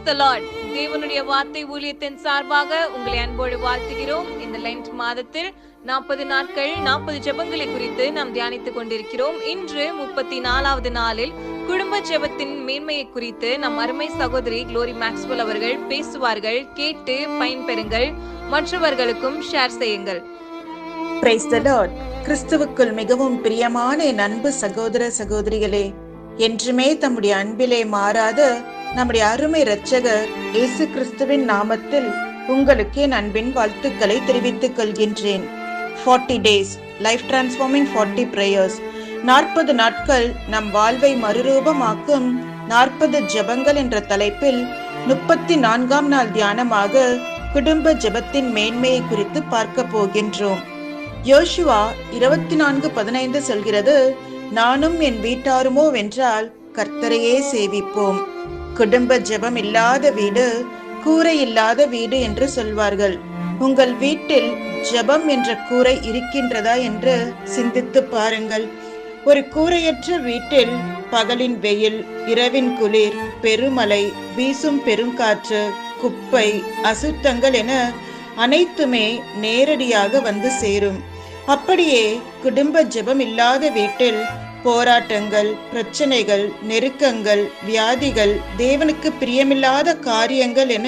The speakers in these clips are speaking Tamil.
தி லார்ட். தேவனுடைய வார்த்தை ஊழியத்தின் சார்பாக உங்களை அன்போடு வாழ்த்துகிறோம். இந்த லென்ட் மாதத்தில் 40 நாட்கள் 40 ஜெபங்களை குறித்து நாம் தியானித்துக் கொண்டிருக்கிறோம். இன்று 34வது நாளில் குடும்ப ஜெபத்தின் மேன்மையை குறித்து நம் அருமை சகோதரி குளோரி மேக்ஸ்வெல் அவர்கள் பேசுவார்கள். கேட்டு பயன்பெறுங்கள், மற்றவர்களுக்கும் ஷேர் செய்யுங்கள். Praise the Lord. கிறிஸ்துவுக்குள் மிகவும் பிரியமான என் அன்பு சகோதர சகோதரிகளே, என்றுமே தம்முடைய அன்பிலே மாறாத நம்முடைய அருமை இரட்சகர் இயேசு கிறிஸ்துவின் நாமத்தில் உங்களுக்கு என் அன்பின் வாழ்த்துக்களை தெரிவித்துக் கொள்கின்றேன். 40 days லைஃப் டிரான்ஸ்ஃபார்மிங் 40 prayers, 40 நாட்கள் நம் வாழ்வை மறுரூபமாக்கும் 40 ஜெபங்கள் என்ற தலைப்பில் 34ஆம் நாள் தியானமாக குடும்ப ஜெபத்தின் மேன்மையை குறித்து பார்க்க போகின்றோம். யோசுவா 24:15 சொல்கிறது, நானும் என் வீட்டாருமோ வென்றால் கர்த்தரையே சேவிப்போம். குடும்ப ஜெபம் இல்லாத வீடு கூரை இல்லாத வீடு என்று சொல்வார்கள். உங்கள் வீட்டில் ஜெபம் என்ற கூரை இருக்கின்றதா என்று சிந்தித்து பாருங்கள். ஒரு கூரையற்ற வீட்டில் பகலின் வெயில், இரவின் குளிர், பெருமழை, வீசும் பெருங்காற்று, குப்பை, அசுத்தங்கள் என அனைத்துமே நேரடியாக வந்து சேரும். அப்படியே குடும்ப ஜெபம் இல்லாத வீட்டில் போராட்டங்கள், பிரச்சனைகள், நெருக்கங்கள், வியாதிகள், தேவனுக்கு பிரியமில்லாத காரியங்கள் என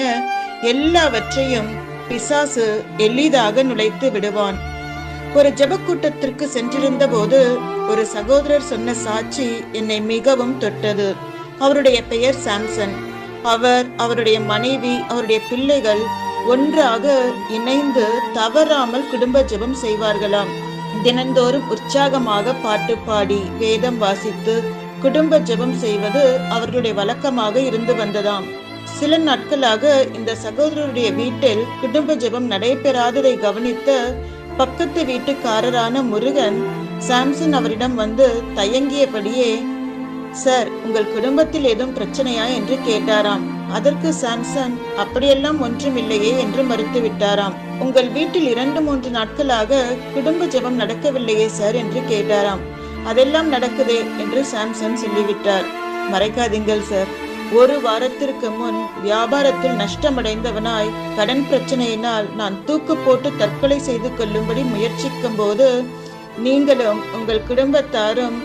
எல்லாவற்றையும் பிசாசு எளிதாக நுழைத்து விடுவான். ஒரு ஜெப கூட்டத்திற்கு சென்றிருந்த போது ஒரு சகோதரர் சொன்ன சாட்சி என்னை மிகவும் தொட்டது. அவருடைய பெயர் சாம்சன். அவர், அவருடைய மனைவி, அவருடைய பிள்ளைகள் ஒன்றாக இணைந்து தவறாமல் குடும்ப ஜெபம் செய்வார்களாம். தினந்தோறும் உற்சாகமாக பாட்டு பாடி வேதம் வாசித்து குடும்ப ஜெபம் செய்வது அவர்களுடைய வழக்கமாக இருந்து வந்ததாம். சில நாட்களாக இந்த சகோதரருடைய வீட்டில் குடும்ப ஜெபம் நடைபெறாததை கவனித்த பக்கத்து வீட்டுக்காரரான முருகன் சாம்சன் அவரிடம் வந்து தயங்கியபடியே, சார், உங்கள் குடும்பத்தில் ஏதும் பிரச்சனையா என்று கேட்டாராம். அதற்கு சாம்சன், அப்படியெல்லாம் ஒன்றுமில்லையே என்று மறுத்து விட்டாராம். உங்கள் வீட்டில் 2-3 நாட்களாக குடும்ப ஜெபம் நடக்கவில்லையே சார் என்று கேட்டாராம். அதெல்லாம் நடக்குதே என்று சாம்சன் சொல்லிவிட்டார். மறைக்காதீங்கள் சார், 1 வாரத்திற்கு முன் வியாபாரத்தில் நஷ்டமடைந்தவனாய் கடன் பிரச்சனையினால் நான் தூக்கு போட்டு தற்கொலை செய்து கொள்ளும்படி முயற்சிக்கும் போது நீங்களும் உங்கள் குடும்பத்தாரும்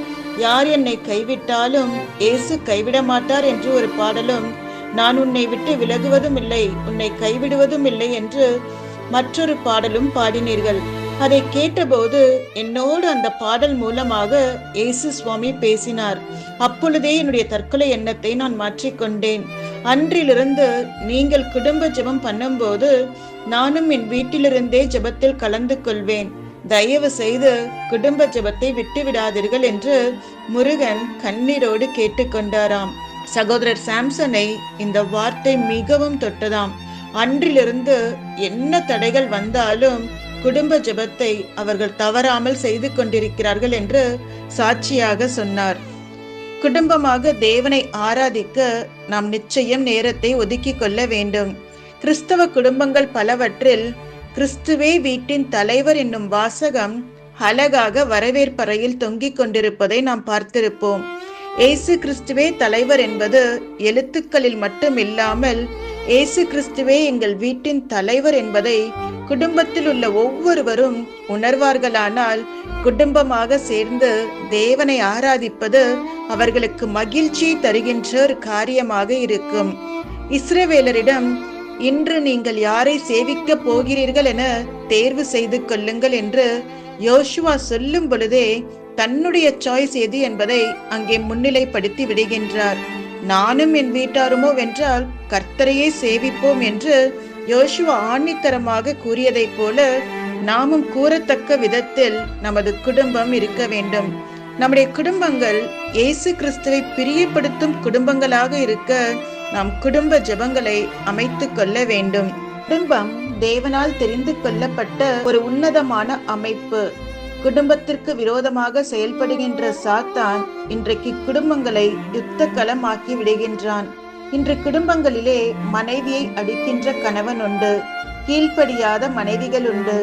யார் என்னை கைவிட்டாலும் இயேசு கைவிட மாட்டார் என்று ஒரு பாடலும், நான் உன்னை விட்டு விலகுவதும் இல்லை, உன்னை கைவிடுவதும் இல்லை என்று மற்றொரு பாடலும் பாடினீர்கள். அதை கேட்டபோது என்னோடு அந்த பாடல் மூலமாக இயேசு சுவாமி பேசினார். அப்பொழுதே என்னுடைய தற்கொலை எண்ணத்தை நான் மாற்றிக்கொண்டேன். அன்றிலிருந்து நீங்கள் குடும்ப ஜெபம் பண்ணும்போது நானும் என் வீட்டிலிருந்தே ஜெபத்தில் கலந்து கொள்வேன். தயவு செய்து குடும்ப ஜெபத்தை விட்டு விடாதீர்கள் என்று முருகன் கண்ணீரோடு கேட்டுக்கொண்டாராம். சகோதரர் சாம்சனை இந்த வார்த்தை மிகவும் தொட்டதாம். அன்றிலிருந்து என்ன தடைகள் வந்தாலும் குடும்ப ஜெபத்தை அவர்கள் தவறாமல் செய்து கொண்டிருக்கிறார்கள் என்று சாட்சியாக சொன்னார். குடும்பமாக தேவனை ஆராதிக்க நாம் நிச்சயம் நேரத்தை ஒதுக்கி கொள்ள வேண்டும். கிறிஸ்தவ குடும்பங்கள் பலவற்றில் கிறிஸ்துவே வீட்டின் தலைவர் என்னும் வாசகம் அழகாக வரவேற்பறையில் தொங்கிக் கொண்டிருப்பதை நாம் பார்த்திருப்போம். இயேசு கிறிஸ்துவே தலைவர் என்பது எழுத்துக்களில் மட்டும் இல்லாமல் இயேசு கிறிஸ்துவே எங்கள் வீட்டின் தலைவர் என்பதை குடும்பத்தில் உள்ள ஒவ்வொருவரும் உணர்வார்களானால் குடும்பமாக சேர்ந்து தேவனை ஆராதிப்பது அவர்களுக்கு மகிழ்ச்சி தருகின்ற ஒரு காரியமாக இருக்கும். இஸ்ரவேலரிடம், இன்று நீங்கள் யாரை சேவிக்க போகிறீர்கள் என தேர்வு செய்து கொள்ளுங்கள் என்று யோசுவா சொல்லும் பொழுதே தன்னுடைய சாய்ஸ் எது என்பதை அங்கே முன்னிலைப்படுத்தி விடுகின்றார். நானும் என் வீட்டாருமோ வென்றால் கர்த்தரையே சேவிப்போம் என்று யோசுவா ஆணித்தரமாக கூறியதைப் போல நாமும் கூறத்தக்க விதத்தில் நமது குடும்பம் இருக்க வேண்டும். நம்முடைய குடும்பங்கள் இயேசு கிறிஸ்துவை பிரியப்படுத்தும் குடும்பங்களாக இருக்க நாம் குடும்ப ஜெபங்களை அமைத்து கொள்ள வேண்டும். குடும்பம் தேவனால் தெரிந்து கொள்ளப்பட்ட ஒரு உன்னதமான அமைப்பு. குடும்பத்திற்கு விரோதமாக செயல்படுகின்ற சாத்தான் இன்றைக்கு குடும்பங்களை யுத்த களமாக்கி விடுகின்றான். இன்று குடும்பங்களிலே மனைவியை அடிக்கின்ற கணவன் உண்டு, கீழ்ப்படியாத மனைவிகள் உண்டு.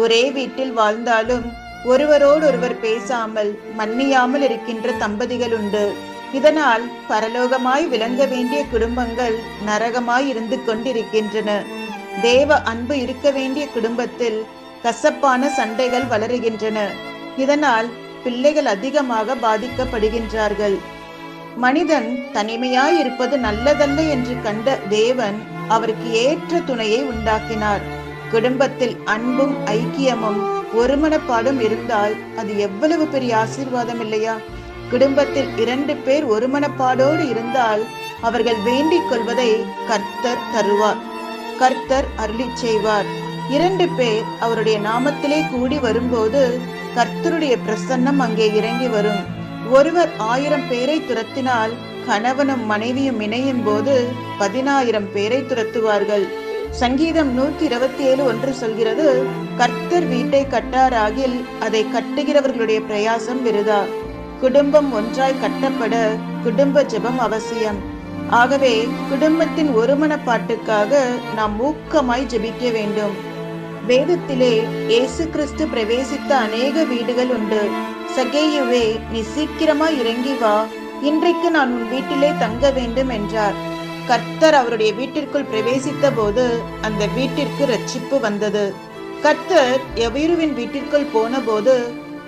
ஒரே வீட்டில் வாழ்ந்தாலும் ஒருவரோடு ஒருவர் பேசாமல் மன்னியாமல் இருக்கின்ற தம்பதிகள் உண்டு. இதனால் பரலோகமாய் விளங்க வேண்டிய குடும்பங்கள் நரகமாய் இருந்து கொண்டிருக்கின்றன. தேவ அன்பு இருக்க வேண்டிய குடும்பத்தில் கசப்பான சண்டைகள் வளருகின்றன. இதனால் பிள்ளைகள் அதிகமாக பாதிக்கப்படுகின்றார்கள். மனிதன் தனிமையாய் இருப்பது நல்லதல்ல என்று கண்ட தேவன் அவருக்கு ஏற்ற துணையை உண்டாக்கினார். குடும்பத்தில் அன்பும் ஐக்கியமும் ஒருமனப்பாடும் இருந்தால் அது எவ்வளவு பெரிய ஆசீர்வாதம் இல்லையா? குடும்பத்தில் 2 பேர் ஒருமனப்பாடோடு இருந்தால் அவர்கள் வேண்டிக் கொள்வதை கர்த்தர் தருவார். கர்த்தர் அருளிச் செய்வார். 2 பேர் அவருடைய நாமத்திலே கூடி வரும்போது கர்த்தருடைய பிரசன்னம் அங்கே இறங்கி வரும். ஒருவர் 1000 பேரை துரத்தினால் கணவனும் மனைவியும் இணையும் போது 10,000 பேரை துரத்துவார்கள். சங்கீதம் 127:1 சொல்கிறது, கர்த்தர் வீட்டை கட்டாராகில் அதை கட்டுகிறவர்களுடைய பிரயாசம் விருதா. குடும்பம் ஒன்றாய் கட்டப்பட குடும்ப ஜெபம் அவசியம். ஆகவே குடும்பத்தின் ஒருமனப்பாட்டுக்காக நாம் ஊக்கமாய் ஜெபிக்க வேண்டும். வேதத்திலே இயேசு கிறிஸ்து பிரவேசித்த அநேக வீடுகள் உண்டு. சகேயுவே, நீ சீக்கிரமாய் இறங்கி வா, இன்றைக்கு நான் உன் வீட்டிலே தங்க வேண்டும் என்றார். கர்த்தர் அவருடைய வீட்டிற்குள் பிரவேசித்த போது அந்த வீட்டிற்கு ரட்சிப்பு வந்தது. கர்த்தர் எவீருவின் வீட்டிற்குள் போன போது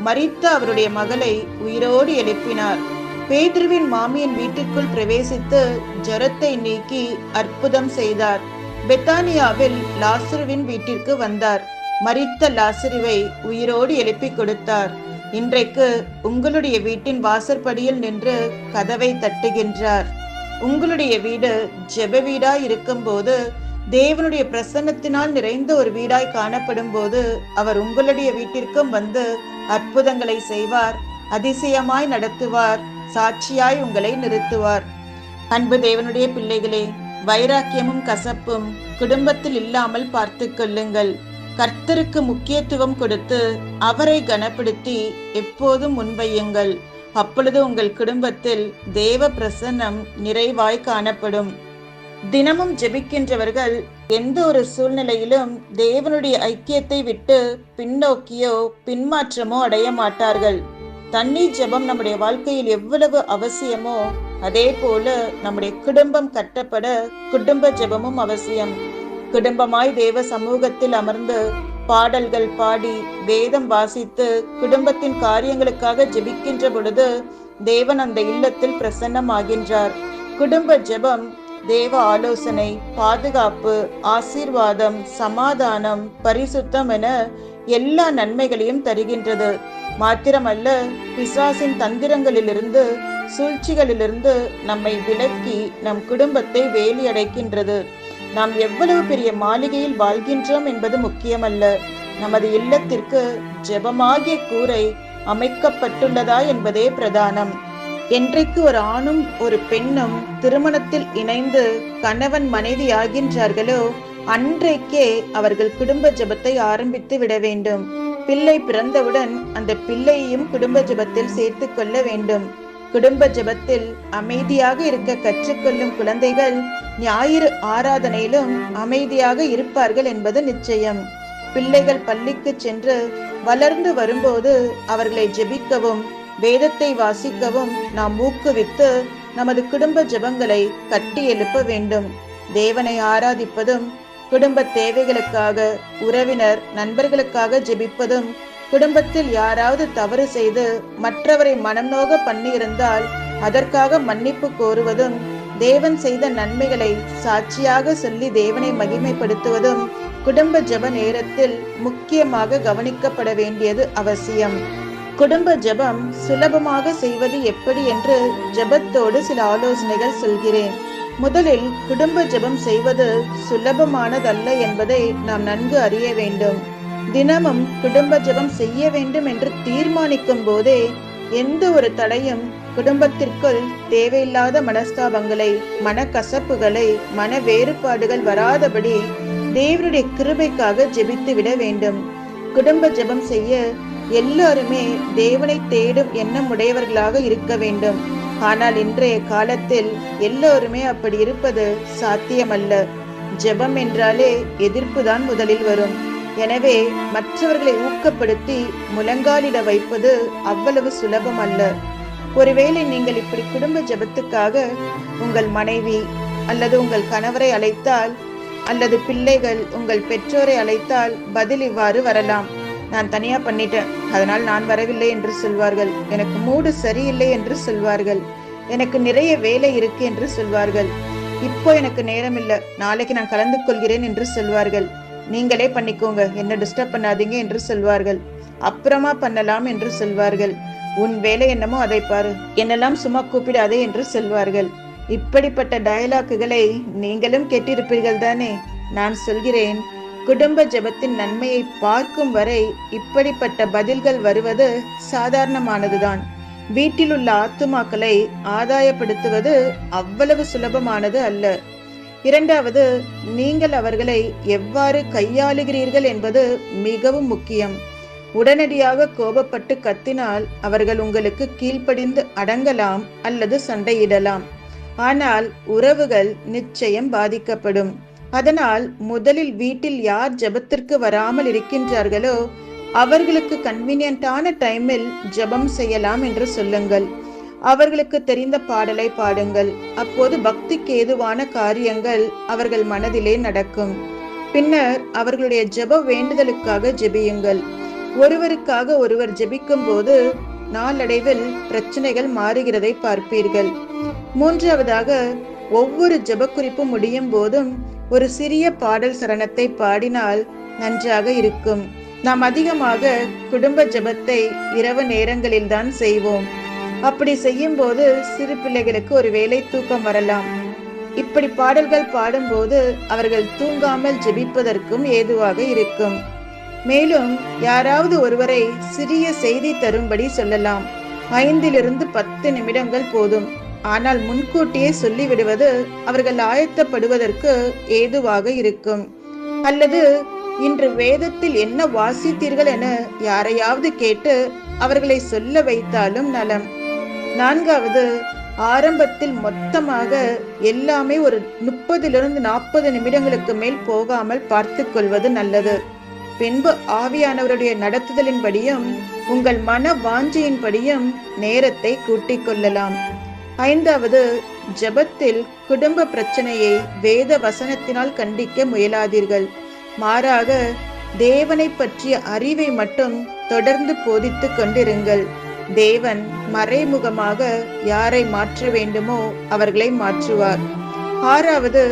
மரித்த அவருடைய மகளை உயிரோடு எழுப்பினார். பேதுருவின் மாமியின் வீட்டிற்குள் பிரவேசித்து ஜரத்தை நீக்கி அற்புதம் செய்தார். பெத்தானியாவில் லாசருவின் வீட்டிற்கு வந்தார். மரித்த லாசருவை உயிரோடு எழுப்பி கொடுத்தார். இன்றைக்கு உங்களுடைய வீட்டின் வாசற்படியில் நின்று கதவை தட்டுகின்றார். உங்களுடைய வீடு ஜெப வீடாய் இருக்கும் போது, தேவனுடைய பிரசன்னத்தினால் நிறைந்த ஒரு வீடாய் காணப்படும் போது அவர் உங்களுடைய வீட்டிற்கும் வந்து அற்புதங்களை செய்வார், அதிசயமாய் நடத்துவார், சாட்சியாய் உங்களை நிறுத்துவார். அன்பு தேவனுடைய பிள்ளைகளே, வைராக்கியமும் கசப்பும் குடும்பத்தில் இல்லாமல் பார்த்து கொள்ளுங்கள். கர்த்தருக்கு முக்கியத்துவம் கொடுத்து அவரை கனப்படுத்தி எப்போதும் முன்வையுங்கள். அப்பொழுது உங்கள் குடும்பத்தில் தேவ பிரசன்னம் நிறைவாய் காணப்படும். தினமும் ஜெபிக்கின்றவர்கள் எந்த ஒரு சூழ்நிலையிலும் தேவனுடைய ஐக்கியத்தை விட்டு பின்னோக்கியோ பின்மாற்றமோ அடைய மாட்டார்கள். தண்ணீர் ஜெபம் நம்முடைய வாழ்க்கையில் எவ்வளவு அவசியமோ அதே போல நம்முடைய குடும்பம் கட்டப்பட குடும்ப ஜெபமும் அவசியம். குடும்பமாய் தேவ சமூகத்தில் அமர்ந்து பாடல்கள் பாடி வேதம் வாசித்து குடும்பத்தின் காரியங்களுக்காக ஜெபிக்கின்ற பொழுது தேவன் அந்த இல்லத்தில் பிரசன்னமாகின்றார். குடும்ப ஜெபம் தேவ ஆலோசனை, பாதுகாப்பு, ஆசீர்வாதம், சமாதானம், பரிசுத்தம் என எல்லா நன்மைகளையும் தருகின்றது. மாத்திரமல்ல, பிசாசின் தந்திரங்களிலிருந்து சூழ்ச்சிகளிலிருந்து நம்மை விலக்கி நம் குடும்பத்தை வேலியடைக்கின்றது. நாம் எவ்வளவு பெரிய மாளிகையில் வாழ்கின்றோம் என்பது முக்கியமல்ல, நமது இல்லத்திற்கு ஜெபமாகிய கூரை அமைக்கப்பட்டுள்ளதா என்பதே பிரதானம். என்றைக்கு ஒரு ஆணும் ஒரு பெண்ணும் திருமணத்தில் இணைந்து கணவன் மனைவி ஆகின்றார்களோ அன்றைக்கே அவர்கள் குடும்ப ஜெபத்தை ஆரம்பித்து விட வேண்டும். பிள்ளை பிறந்தவுடன் அந்த பிள்ளையையும் குடும்ப ஜெபத்தில் சேர்த்து கொள்ள வேண்டும். குடும்ப ஜெபத்தில் அமைதியாக இருக்க கற்றுக்கொள்ளும் குழந்தைகள் ஞாயிறு ஆராதனையிலும் அமைதியாக இருப்பார்கள் என்பது நிச்சயம். பிள்ளைகள் பள்ளிக்கு சென்று வளர்ந்து வரும்போது அவர்களை ஜெபிக்கவும் வேதத்தை வாசிக்கவும் நாம் ஊக்குவித்து நமது குடும்ப ஜெபங்களை கட்டி எழுப்ப வேண்டும். தேவனை ஆராதிப்பதும் குடும்ப தேவைகளுக்காக, உறவினர் நண்பர்களுக்காக ஜெபிப்பதும், குடும்பத்தில் யாராவது தவறு செய்து மற்றவரை மனம் நோக பண்ணியிருந்தால் அதற்காக மன்னிப்பு கோருவதும், தேவன் செய்த நன்மைகளை சாட்சியாக சொல்லி தேவனை மகிமைப்படுத்துவதும் குடும்ப ஜெப நேரத்தில் முக்கியமாக கவனிக்கப்பட வேண்டியது அவசியம். குடும்ப ஜெபம் சுலபமாக செய்வது எப்படி என்று ஜெபத்தோடு சில ஆலோசனைகள் சொல்கிறேன். முதலில் குடும்ப ஜெபம் செய்வது சுலபமானதல்ல என்பதை நாம் நன்கு அறிய வேண்டும். தினமும் குடும்ப ஜெபம் செய்ய வேண்டும் என்று தீர்மானிக்கும் போதே எந்த ஒரு தடையும் குடும்பத்திற்குள் தேவையில்லாத மனஸ்தாபங்களை, மனக்கசப்புகளை, மன வேறுபாடுகள் வராதபடி தேவனுடைய கிருபைக்காக ஜெபித்து விட வேண்டும். குடும்ப ஜெபம் செய்ய எல்லாருமே தேவனை தேடும் எண்ணம் உடையவர்களாக இருக்க வேண்டும். ஆனால் இன்றைய காலத்தில் எல்லோருமே அப்படி இருப்பது சாத்தியமல்ல. ஜெபம் என்றாலே எதிர்ப்பு தான் முதலில் வரும். எனவே மற்றவர்களை ஊக்கப்படுத்தி முழங்காலிட வைப்பது அவ்வளவு சுலபம் அல்ல. ஒருவேளை நீங்கள் இப்படி குடும்ப ஜெபத்துக்காக உங்கள் மனைவி அல்லது உங்கள் கணவரை அழைத்தால், அல்லது பிள்ளைகள் உங்கள் பெற்றோரை அழைத்தால் பதில் இவ்வாறு வரலாம்: நான் தனியா பண்ணிட்டேன், அதனால் நான் வரவில்லை என்று சொல்வார்கள். எனக்கு மூடு சரியில்லை என்று சொல்வார்கள். எனக்கு நிறைய வேலை இருக்கு என்று சொல்வார்கள். இப்போ எனக்கு நேரம் இல்லை, நாளைக்கு நான் கலந்து கொள்கிறேன் என்று சொல்வார்கள். நீங்களே பண்ணிக்கோங்க, என்ன டிஸ்டர்ப் பண்ணாதீங்க என்று சொல்வார்கள். அப்புறமா பண்ணலாம் என்று சொல்வார்கள். உன் வேலை என்னமோ அதை பாரு, என்னெல்லாம் சும்மா கூப்பிடாதே என்று சொல்வார்கள். இப்படிப்பட்ட டயலாக்குகளை நீங்களும் கேட்டிருப்பீர்கள் தானே? நான் சொல்கிறேன், குடும்ப ஜெபத்தின் நன்மையை பார்க்கும் வரை இப்படிப்பட்ட பதில்கள் வருவது சாதாரணமானதுதான். வீட்டில் உள்ள ஆத்துமாக்களை ஆதாயப்படுத்துவது அவ்வளவு சுலபமானது அல்ல. இரண்டாவது, நீங்கள் அவர்களை எவ்வாறு கையாளுகிறீர்கள் என்பது மிகவும் முக்கியம். உடனடியாக கோபப்பட்டு கத்தினால் அவர்கள் உங்களுக்கு கீழ்ப்படிந்து அடங்கலாம் அல்லது சண்டையிடலாம். ஆனால் உறவுகள் நிச்சயம் பாதிக்கப்படும். அதனால் முதலில் வீட்டில் யார் ஜெபத்திற்கு வராமல் இருக்கின்றார்களோ அவர்களுக்கு கன்வீனியன்டான டைமில் ஜெபம் செய்யலாம் என்று சொல்லுங்கள். அவர்களுக்கு தெரிந்த பாடலை பாடுங்கள். அப்போது பக்திக்கு ஏதுவான காரியங்கள் அவர்கள் மனதிலே நடக்கும். பின்னர் அவர்களுடைய ஜெப வேண்டுதலுக்காக ஜெபியுங்கள். ஒருவருக்காக ஒருவர் ஜெபிக்கும் போது நாளடைவில் பிரச்சனைகள் மாறுகிறதை பார்ப்பீர்கள். மூன்றாவதாக, ஒவ்வொரு ஜெப குறிப்பு முடியும் போதும் ஒரு சிறிய பாடல் சரணத்தை பாடினால் நன்றாக இருக்கும். நாம் அதிகமாக குடும்ப ஜெபத்தை இரவு நேரங்களில் தான் செய்வோம். அப்படி செய்யும் போது சிறு பிள்ளைகளுக்கு ஒரு வேளை தூக்கம் வரலாம். இப்படி பாடல்கள் பாடும்போது அவர்கள் தூங்காமல் ஜெபிப்பதற்கும் ஏதுவாக இருக்கும். மேலும் யாராவது ஒருவரை சிறிய செய்தி தரும்படி சொல்லலாம். 5-10 நிமிடங்கள் போதும். ஆனால் முன்கூட்டியே சொல்லிவிடுவது அவர்கள் ஆயத்தப்படுவதற்கு ஏதுவாக இருக்கும். அல்லது இன்று வேதத்தில் என்ன வாசித்தீர்கள் என யாரையாவது கேட்டு அவர்களை சொல்ல வைத்தாலும் நலம். நான்காவது, ஆரம்பத்தில் மொத்தமாக எல்லாமே ஒரு 30-40 நிமிடங்களுக்கு மேல் போகாமல் பார்த்து கொள்வது நல்லது. பின்பு ஆவியானவருடைய நடத்துதலின்படியும் உங்கள் மன வாஞ்சையின்படியும் நேரத்தை கூட்டிக் கொள்ளலாம். ஐந்தாவது, ஜெபத்தில் குடும்ப பிரச்சனையை வேத வசனத்தினால் கண்டிக்க முயலாதீர்கள். மாறாக தேவனை பற்றிய அறிவை மட்டும் தொடர்ந்து போதித்து கொண்டிருங்கள். தேவன் மறைமுகமாக யாரை மாற்ற வேண்டுமோ அவர்களை மாற்றுவார். ஆறாவது,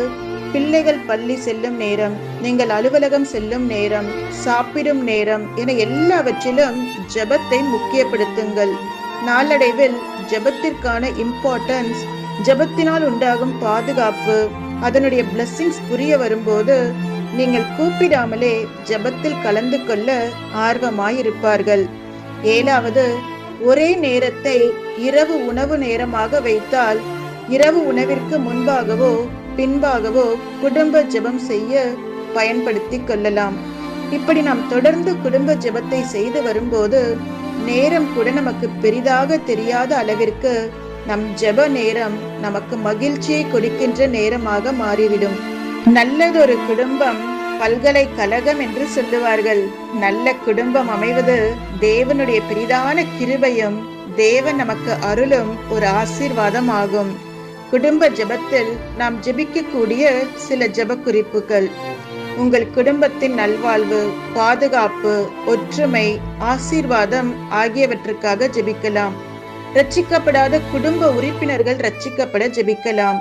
பிள்ளைகள் பள்ளி செல்லும் நேரம், நீங்கள் அலுவலகம் செல்லும் நேரம், சாப்பிடும் நேரம் என எல்லாவற்றிலும் ஜெபத்தை முக்கியப்படுத்துங்கள். நாளடைவில் ஜெபத்திற்கான இம்பார்ட்டன்ஸ், ஜெபத்தினால் உண்டாகும் பாதுகாப்பு, அதனுடைய பிளெஸிங்ஸ் புரிய வரும்போது நீங்கள் கூப்பிடாமலே ஜெபத்தில் கலந்து கொள்ள ஆர்வமாயிருப்பார்கள். ஏழாவது, ஒரே நேரத்தை இரவு உணவு நேரமாக வைத்தால் இரவு உணவிற்கு முன்பாகவோ பின்பாகவோ குடும்ப ஜெபம் செய்ய பயன்படுத்தி கொள்ளலாம். இப்படி நாம் தொடர்ந்து குடும்ப ஜெபத்தை செய்து வரும்போது நேரம் கூட நமக்கு பெரிதாக தெரியாத அளவிற்கு நம் ஜெப நேரம் நமக்கு மகிழ்ச்சியை கொடுக்கின்ற நேரமாக மாறிவிடும். நல்லதொரு குடும்பம் பல்கலைக்கழகம் என்று சொல்லுவார்கள். நல்ல குடும்பம் அமைவது தேவனுடைய பெரிதான கிருபையும் தேவன் நமக்கு அருளும் ஒரு ஆசீர்வாதம் ஆகும். குடும்ப ஜெபத்தில் நாம் ஜெபிக்கக்கூடிய சில ஜெப குறிப்புகள்: உங்கள் குடும்பத்தின் நல்வாழ்வு, பாதுகாப்பு, ஒற்றுமை, ஆசீர்வாதம் ஆகியவற்றுக்காக ஜெபிக்கலாம். ரட்சிக்கப்படாத குடும்ப உறுப்பினர்கள் ரட்சிக்கப்பட ஜெபிக்கலாம்.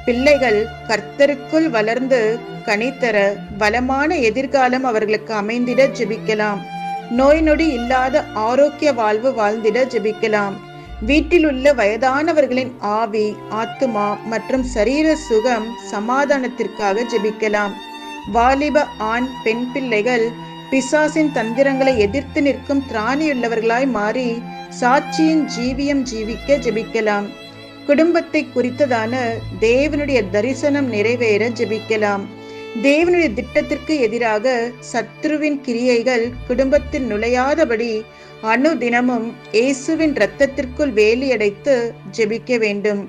பிள்ளைகள் கர்த்தருக்குள் வளர்ந்து கனித்தர வளமான எதிர்காலம் அவர்களுக்கு அமைந்திட ஜெபிக்கலாம். நோய் நொடி இல்லாத ஆரோக்கிய வாழ்வு வாழ்ந்திட ஜெபிக்கலாம். வீட்டில் உள்ள வயதானவர்களின் ஆவி, ஆத்துமா மற்றும் சரீர சுகம் சமாதானத்திற்காக ஜெபிக்கலாம். வாலிப ஆண் பெண் பிள்ளைகள் பிசாசின் தந்திரங்களை எதிர்த்து நிற்கும் திராணியுள்ளவர்களாய் மாறி சாட்சியின் ஜீவியம் ஜீவிக்க ஜெபிக்கலாம். குடும்பத்தை குறித்ததான தேவனுடைய தரிசனம் நிறைவேற ஜெபிக்கலாம். தேவனுடைய திட்டத்திற்கு எதிராக சத்ருவின் கிரியைகள் குடும்பத்தில் நுழையாதபடி அனுதினமும் இயேசுவின் இரத்தத்திற்குள் வேலியடைத்து ஜெபிக்க வேண்டும்.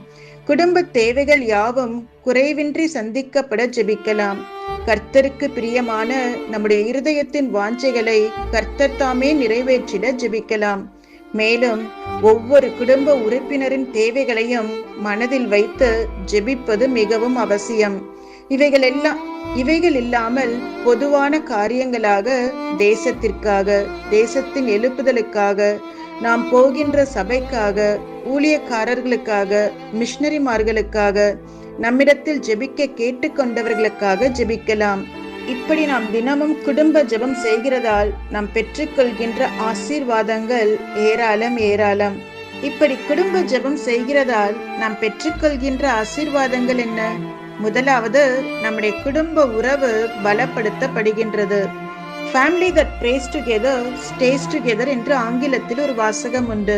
குடும்ப தேவைகள் யாவும் குறைவின்றி சந்திக்கப்பட ஜெபிக்கலாம். கர்த்தருக்கு பிரியமான நம்முடைய இருதயத்தின் வாஞ்சைகளை கர்த்தர் தாமே நிறைவேற்றிட ஜெபிக்கலாம். மேலும் ஒவ்வொரு குடும்ப உறுப்பினரின் தேவைகளையும் மனதில் வைத்து ஜெபிப்பது மிகவும் அவசியம். இவைகள் இல்லாமல் பொதுவான காரியங்களாக, தேசத்திற்காக, தேசத்தின் எழுப்புதலுக்காக, நாம் போகின்ற சபைக்காக, ஊழியக்காரர்களுக்காக, மிஷனரிமார்களுக்காக, நம்மிடத்தில் ஜெபிக்க கேட்டுக்கொண்டவர்களுக்காக ஜெபிக்கலாம். இப்படி நாம் தினமும் குடும்ப ஜெபம் செய்கிறதால் நாம் பெற்றுக்கொள்கின்ற ஆசீர்வாதங்கள் ஏராளம். இப்படி குடும்ப ஜெபம் செய்கிறதால் நாம் பெற்றுக்கொள்கின்ற ஆசீர்வாதங்கள் என்ன? முதலாவது, நம்முடைய குடும்ப உறவு பலப்படுத்தப்படுகின்றது. Family that prays together stays together என்று ஆங்கிலத்தில் ஒரு வாசகம் உண்டு.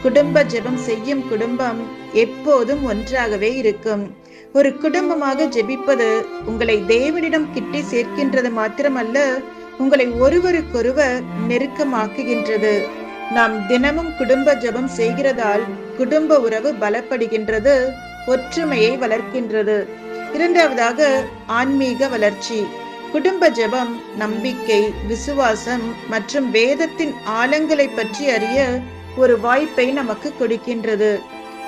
குடும்ப ஜெபம் செய்யும் குடும்பம் எப்போதும் ஒன்றாகவே இருக்கும். ஒரு குடும்பமாக ஜெபிப்பது உங்களை தேவனிடம் கிட்டி சேர்க்கின்றது மாத்திரமல்ல, உங்களை ஒருவருக்கொருவர் நெருக்கமாக்குகின்றது. நாம் தினமும் குடும்ப ஜெபம் செய்கிறதால் குடும்ப உறவு பலப்படுகின்றது, ஒற்றுமையை வளர்க்கின்றது. இரண்டாவதாக, ஆன்மீக வளர்ச்சி. குடும்ப ஜெபம் நம்பிக்கை, விசுவாசம் மற்றும் வேதத்தின் ஆழங்களை பற்றி அறிய ஒரு வாய்ப்பை நமக்கு கொடுக்கின்றது.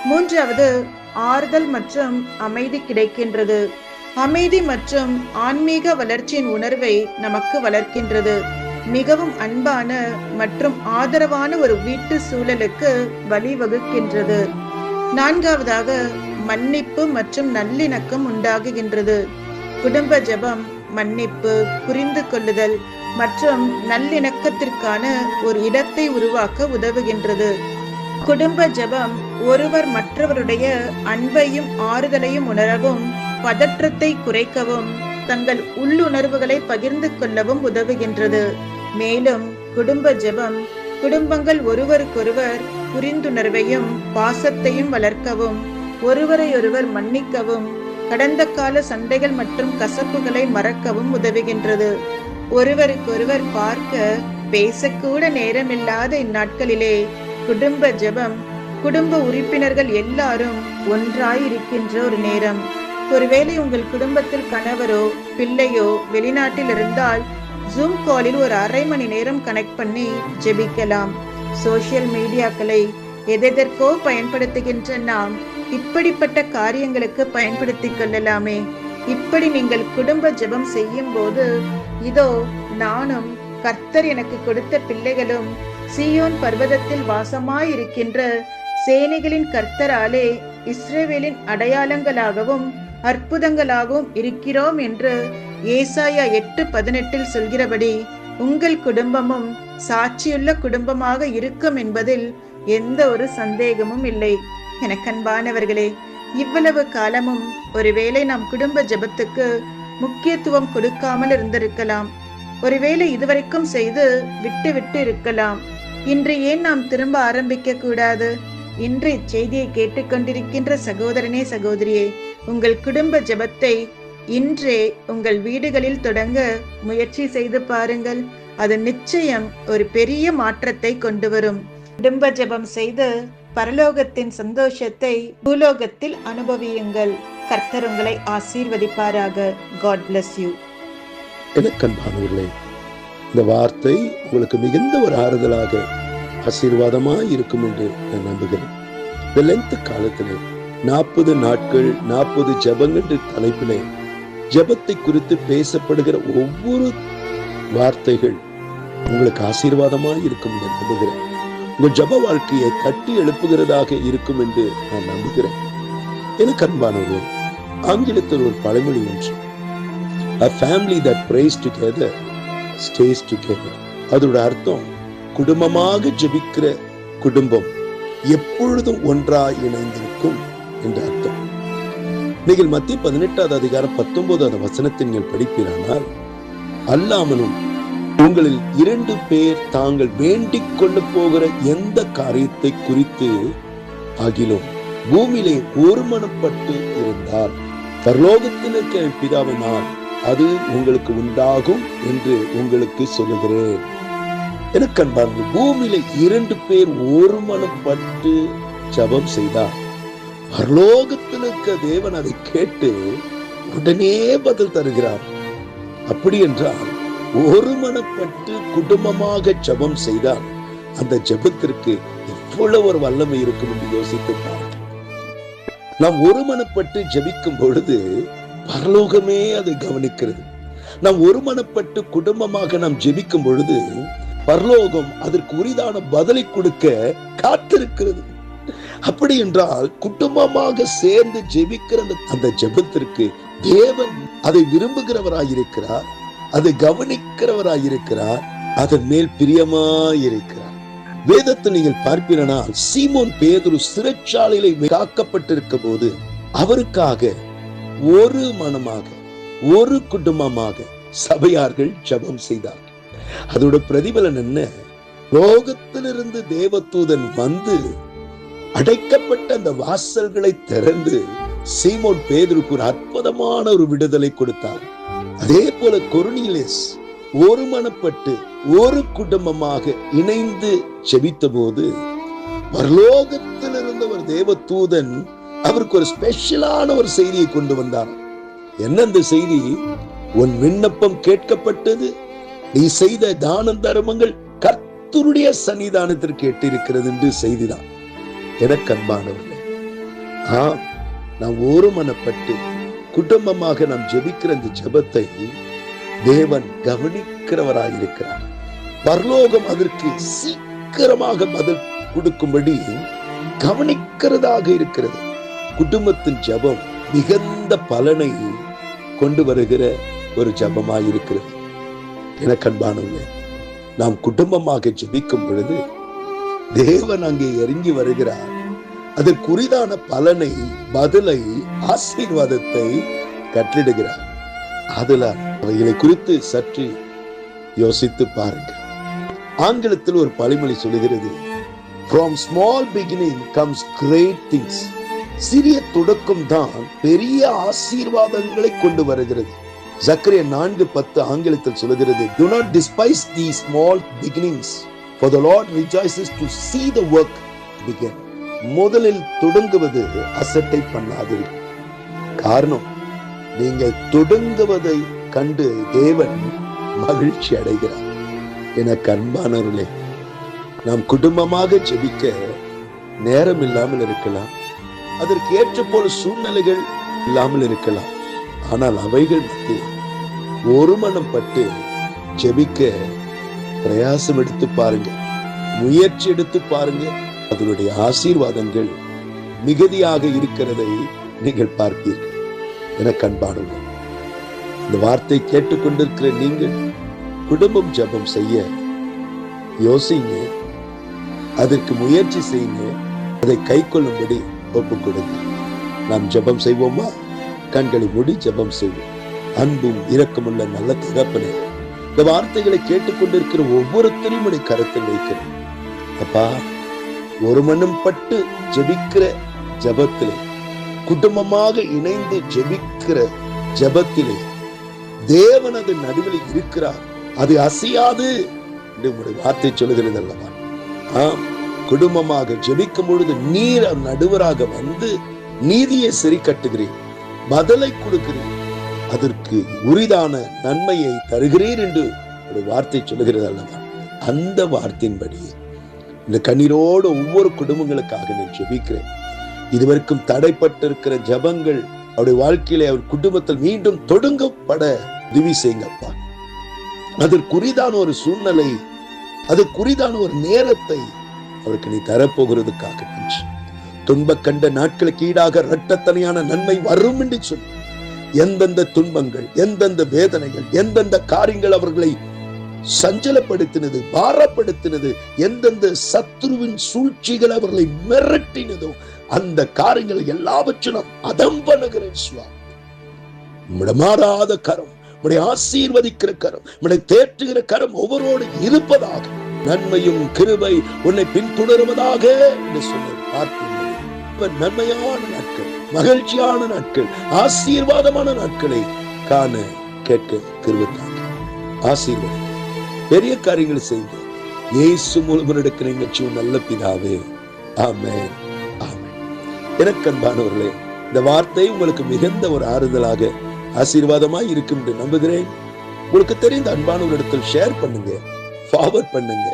மூன்றாவது, ஆறுதல் மற்றும் அமைதி கிடைக்கின்றது. அமைதி மற்றும் ஆன்மீக வளர்ச்சியின் உணர்வை நமக்கு வளர்க்கின்றது. மிகவும் அன்பான மற்றும் ஆதரவான ஒரு வீட்டு சூழலுக்கு வழிவகுக்கின்றது. நான்காவதாக, மன்னிப்பு மற்றும் நல்லிணக்கம் உண்டாகுகின்றது. குடும்ப ஜெபம் மன்னிப்பு, புரிந்து கொள்ளுதல் மற்றும் நல்லிணக்கத்திற்கான ஒரு இடத்தை உருவாக்க உதவுகின்றது. குடும்ப ஜெபம் ஒருவர் மற்றவருடைய அன்பையும் ஆறுதலையும் உணரவும், பதற்றத்தை குறைக்கவும், தங்கள் உள்ளுணர்வுகளை பகிர்ந்து கொள்ளவும் உதவுகின்றது. மேலும் குடும்ப ஜெபம் குடும்பங்கள் ஒருவருக்கொருவர் புரிந்துணர்வையும் பாசத்தையும் வளர்க்கவும், ஒருவரையொருவர் மன்னிக்கவும், கடந்த கால சண்டைகள் மற்றும் கசப்புகளை மறக்கவும் உதவுகின்றது. ஒருவருக்கொருவர் பார்க்க பேசக்கூட நேரமில்லாத இந்நாட்களிலே குடும்ப ஜெபம் குடும்ப உறுப்பினர்கள் எல்லாரும் ஒன்றாயிருக்கின்ற ஒரு நேரம். ஒருவேளை உங்கள் குடும்பத்தில் கணவரோ பிள்ளையோ வெளிநாட்டில் இருந்தால் ஜூம் காலில் ஒரு அரை மணி நேரம் கனெக்ட் பண்ணி ஜெபிக்கலாம். சோசியல் மீடியாக்களை எதெதற்கோ பயன்படுத்துகின்ற நாம் இப்படிப்பட்ட காரியங்களுக்கு பயன்படுத்திக் கொள்ளலாமே. இப்படி நீங்கள் குடும்ப ஜெபம் செய்யும் போது, இதோ நானும் கர்த்தர் எனக்கு கொடுத்த பிள்ளைகளும் சீயோன் பர்வதத்தில் வாசமாயிருக்கின்ற சேனைகளின் கர்த்தராலே இஸ்ரவேலின் அடையாளங்களாகவும் அற்புதங்களாகவும் இருக்கிறோம் என்று ஏசாயா 8:18 சொல்கிறபடி உங்கள் குடும்பமும் சாட்சியுள்ள குடும்பமாக இருக்கும் என்பதில் எந்த ஒரு சந்தேகமும் இல்லை. எனக்கன்பானவர்களே, இவ்வளவு காலமும் ஒருவேளை நாம் குடும்ப ஜெபத்துக்கு முக்கியத்துவம் கொடுக்காமல் இருந்திருக்கலாம். ஒருவேளை இதுவரைக்கும் செய்து விட்டு இருக்கலாம். இன்று ஏன் நாம் திரும்ப ஆரம்பிக்க கூடாது? இன்று இச்செய்தியை கேட்டுக்கொண்டிருக்கின்ற சகோதரனே, சகோதரியே, உங்கள் குடும்ப ஜெபத்தை இன்றே உங்கள் வீடுகளில் தொடங்க முயற்சி செய்து பாருங்கள். அது நிச்சயம் ஒரு பெரிய மாற்றத்தை கொண்டு வரும். குடும்ப ஜெபம் செய்து பரலோகத்தின் சந்தோஷத்தை பூலோகத்தில் அனுபவியுங்கள். கர்த்தர் உங்களை ஆசீர்வதிப்பாராக. God bless you. எனக்கன்பானவர்களே, இந்த வார்த்தை உங்களுக்கு மிகுந்த ஒரு ஆறுதலாக ஆசீர்வாதமாய் இருக்கும் என்று நான் நம்புகிறேன். இந்த லென்த் காலத்திலே 40 நாட்கள் 40 ஜெபங்கள் தலைப்பிலே ஜெபத்தை குறித்து பேசப்படுகிற ஒவ்வொரு வார்த்தைகள் உங்களுக்கு ஆசீர்வாதமாய் இருக்கும் என்று நம்புகிறேன். உங்கள் ஜெப வாழ்க்கையை கட்டி எழுப்புகிறதாக இருக்கும் என்று நான் நம்புகிறேன். எனக்கு அன்பானவர்களே, ஆங்கிலத்தில் ஒரு பழமொழி ஒன்று, A family that prays together stays together. அதோட அர்த்தம், குடும்பமாக ஜெபிக்கிற குடும்பம் எப்பொழுதும் ஒன்றாய் இணைந்திருக்கும் என்ற அர்த்தம். நீங்கள் மத்திய 18வது அதிகாரம் 19வது வசனத்தை நீங்கள் படிப்பீரானால், அல்லாமலும் உங்களில் 2 பேர் தாங்கள் வேண்டிக் கொள்ள போகிற எந்த காரியத்தை குறித்து ஆகிலும் பூமியிலே ஒருமனப்பட்டு இருந்தால் பரலோகத்தில் இருக்கிற பிதாவினால் அது உங்களுக்கு உண்டாகும் என்று உங்களுக்கு சொல்லுகிறேன். எனக்கு அன்பார்ந்த, பூமியில 2 பேர் ஒருமனப்பட்டு ஜெபம் செய்தார் பரலோகத்தில் இருக்க தேவன் அதை கேட்டு உடனே பதில் தருகிறார். அப்படி என்றால் ஒருமனப்பட்டு குடும்பமாக ஜெபம் செய்தால் அந்த ஜெபத்திற்கு எவ்வளவு ஒரு வல்லமை இருக்கும் என்று யோசித்து பாருங்கள். நாம் ஒருமனப்பட்டு ஜெபிக்கும் பொழுது பரலோகமே அதை கவனிக்கிறது. நாம் ஒருமனப்பட்டு குடும்பமாக நாம் ஜெபிக்கும் பொழுது பரலோகம் அதற்கு உரிதான பதிலை கொடுக்க காத்திருக்கிறது. அப்படி என்றால் குடும்பமாக சேர்ந்து ஜெபிக்கிற அந்த ஜெபத்திற்கு தேவன் அதை விரும்புகிறவராயிருக்கிறார், அதை கவனிக்கிறவராயிருக்கிறார், அதன் மேல் பிரியமாயிருக்கிறார். வேதத்தை நீங்கள் பார்ப்பீர்கள், சீமோன் பேதுரு சிறைச்சாலையிலே காக்கப்பட்டிருக்கும் போது அவருக்காக ஒரு மனமாக ஒரு குடும்பமாக சபையார்கள் ஜெபம் செய்தார்கள். அதோட பிரதிபலன் என்ன? லோகத்திலிருந்து தேவதூதன் வந்து அடைக்கப்பட்ட அந்த வாசல்களை திறந்து சீமோன் பேதுருக்கு ஒரு அற்புதமான ஒரு விடுதலை கொடுத்தார். அதே போல கொர்னிலியஸ் ஒருமனப்பட்டு ஒரு குடும்பமாக இணைந்து ஜெபித்த போது பரலோகத்தில் இருந்த ஒரு தேவதூதன் அவருக்கு ஒரு ஸ்பெஷலான ஒரு செய்தியை கொண்டு வந்தார். என்ன அந்த செய்தி? உன் விண்ணப்பம் கேட்கப்பட்டது, நீ செய்த தான தர்மங்கள் கர்த்தருடைய சன்னிதானத்திற்கு எட்டிருக்கிறது என்று செய்திதான். எனக்கு அன்பானவர்களே, நாம் ஒருமனப்பட்டு குடும்பமாக நாம் ஜெபிக்கிற இந்த ஜெபத்தை தேவன் கவனிக்கிறவராயிருக்கிறார். பரலோகம் அதற்கு சீக்கிரமாக பதில் கொடுக்கும்படி கவனிக்கிறதாக இருக்கிறது. குடும்பத்தின் ஜெபம் மிகுந்த பலனை கொண்டு வருகிற ஒரு ஜெபமாயிருக்கிறது. எனக்கு அன்பானவர்களே, நாம் குடும்பமாக ஜெபிக்கும் பொழுது தேவன் அங்கே இறங்கி வருகிறார். அதற்குரிதான பலனை, பதிலை, ஆசீர்வாதத்தை கட்டளிடுகிறார். அதனால் அவைகளை குறித்து சற்று யோசித்து பாருங்கள். ஆங்கிலத்தில் ஒரு பழமொழி சொல்லுகிறது, from small beginning comes great things. சிறிய தொடக்கம் தான் பெரிய ஆசீர்வாதங்களை கொண்டு வருகிறது. சக்கரியா 4:10 ஆங்கிலத்தில் சொல்லுகிறது, do not despise these small beginnings, for the Lord rejoices to see the work begin. முதலில் தொடங்குவது அசட்டை பண்ணாது. காரணம், நீங்கள் தொடங்குவதை கண்டு தேவன் மகிழ்ச்சி அடைகிறார். எனக்கு அன்பானவர்களே, நாம் குடும்பமாக ஜெபிக்க நேரம் இல்லாமல் இருக்கலாம், அதற்கு ஏற்ற போல சூழ்நிலைகள் இல்லாமல் இருக்கலாம். ஆனால் அவைகள் மத்தியில் ஒருமனப்பட்டு ஜெபிக்க பிரயாசம் எடுத்து பாருங்க, முயற்சி எடுத்து பாருங்க. அதனுடைய ஆசீர்வாதங்கள் மிகுதியாக இருக்கிறதை நீங்கள் பார்ப்பீர்கள். எனக்கு அன்பானவர்களே, இந்த வார்த்தை கேட்டுக்கொண்டிருக்கிற நீங்கள் குடும்பம் ஜெபம் செய்ய யோசிங்க, அதற்கு முயற்சி செய்யுங்க, அதை கை கொள்ளும்படி ஒப்புக் கொடுங்க. நாம் ஜெபம் செய்வோமா? கண்களை மூடி ஜெபம் செய்வோம். அன்பும் இரக்கமுள்ள நல்ல தகப்பனே, இந்த வார்த்தைகளை கேட்டுக்கொண்டிருக்கிற ஒவ்வொருத்தரையும் உடைய கருத்தில் வைக்கிறேன். அப்பா, ஒரு மனம் பட்டு ஜெபிக்கிற ஜெபத்திலே, குடும்பமாக இணைந்து ஜெபிக்கிற ஜெபத்திலே தேவன் அது நடுவில் இருக்கிறார், அது அசையாது என்று உங்களுடைய வார்த்தை சொல்லுகிறது அல்லவா? குடும்பமாக ஜெபிக்கும் பொழுது நீர் நடுவராக வந்து நீதியை சரி கட்டுகிறீர், பதிலை கொடுக்கிறீர், அதற்கு உரிதான நன்மையை தருகிறீர் என்று ஒரு வார்த்தை சொல்லுகிறது அல்லவா? அந்த வார்த்தையின்படி இந்த கண்ணீரோடு ஒவ்வொரு குடும்பங்களுக்காக நான் ஜெபிக்கிறேன். இதுவரைக்கும் தடைப்பட்டிருக்கிற ஜெபங்கள் அவருடைய வாழ்க்கையிலே, அவர் குடும்பத்தில் மீண்டும் தொடங்கப்பட உதவி செய்யுங்கப்பா. அதற்குரிதான ஒரு சூழ்நிலை, அதற்குரிதான ஒரு நேரத்தை அவருக்கு நீ தரப்போகிறதுக்காக நன்றி. துன்ப கண்ட நாட்களுக்கு ஈடாக இரட்டத்தனையான நன்மை வரும் என்று சொல்லி, எந்தெந்த துன்பங்கள், எந்தெந்த வேதனைகள், எந்தெந்த காரியங்கள் அவர்களை சஞ்சலப்படுத்தினது, பாரப்படுத்தினது, எந்தெந்த சத்துருவின் சூழ்ச்சிகள் அவர்களை மிரட்டினதோ அந்த காரியங்களை எல்லாவற்றும் அதம் பண்ணுகிறேன் சுவாமி. உம்முடைய மாறாத கரம், உம்முடைய ஆசீர்வதிக்கிற கரம், உம்முடைய தேற்றுகிற கரம் ஒவ்வொருவரோடு இருப்பதாக, நன்மையும் கிருபை உன்னை பின்தொடருவதாக என்று சொன்னார். நன்மையான நாட்கள், மகிழ்ச்சியான நாட்கள், ஆசீர்வாதமான நாட்களை காண கேட்க கிருபையாக ஆசீர்வாதம். பெரிய காரியங்களை செய்யுங்க. இயேசு மூலம் எடுக்கிற எங்கள் நல்ல பிதாவே, ஆமென், ஆமென். எனக்கு அன்பானவர்களே, இந்த வார்த்தை உங்களுக்கு மிகுந்த ஒரு ஆறுதலாக ஆசீர்வாதமாய் இருக்கும் என்று நம்புகிறேன். உங்களுக்கு தெரிந்த அன்பானவரிடத்தில் ஷேர் பண்ணுங்க, ஃபார்வர்ட் பண்ணுங்க.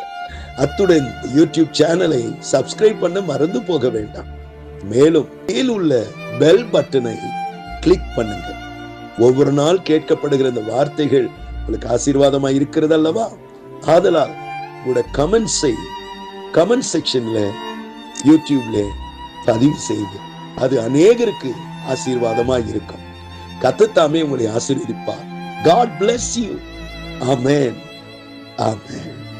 அத்துடன் யூடியூப் சேனலை சப்ஸ்கிரைப் பண்ண மறந்து போக வேண்டாம். மேலும் கீழ் உள்ள பெல் பட்டனை கிளிக் பண்ணுங்க. ஒவ்வொரு நாள் கேட்கப்படுகிற இந்த வார்த்தைகள் உங்களுக்கு ஆசீர்வாதமா இருக்கிறது அல்லவா? ஆதலால் உங்களோட கமெண்ட் செக்ஷன்ல யூடியூப்ல பதிவு செய்யுங்க. அது அநேகருக்கு ஆசீர்வாதமா இருக்கும். கர்த்தர் உங்களை ஆசீர்வதிப்பார். God bless you. Amen. Amen.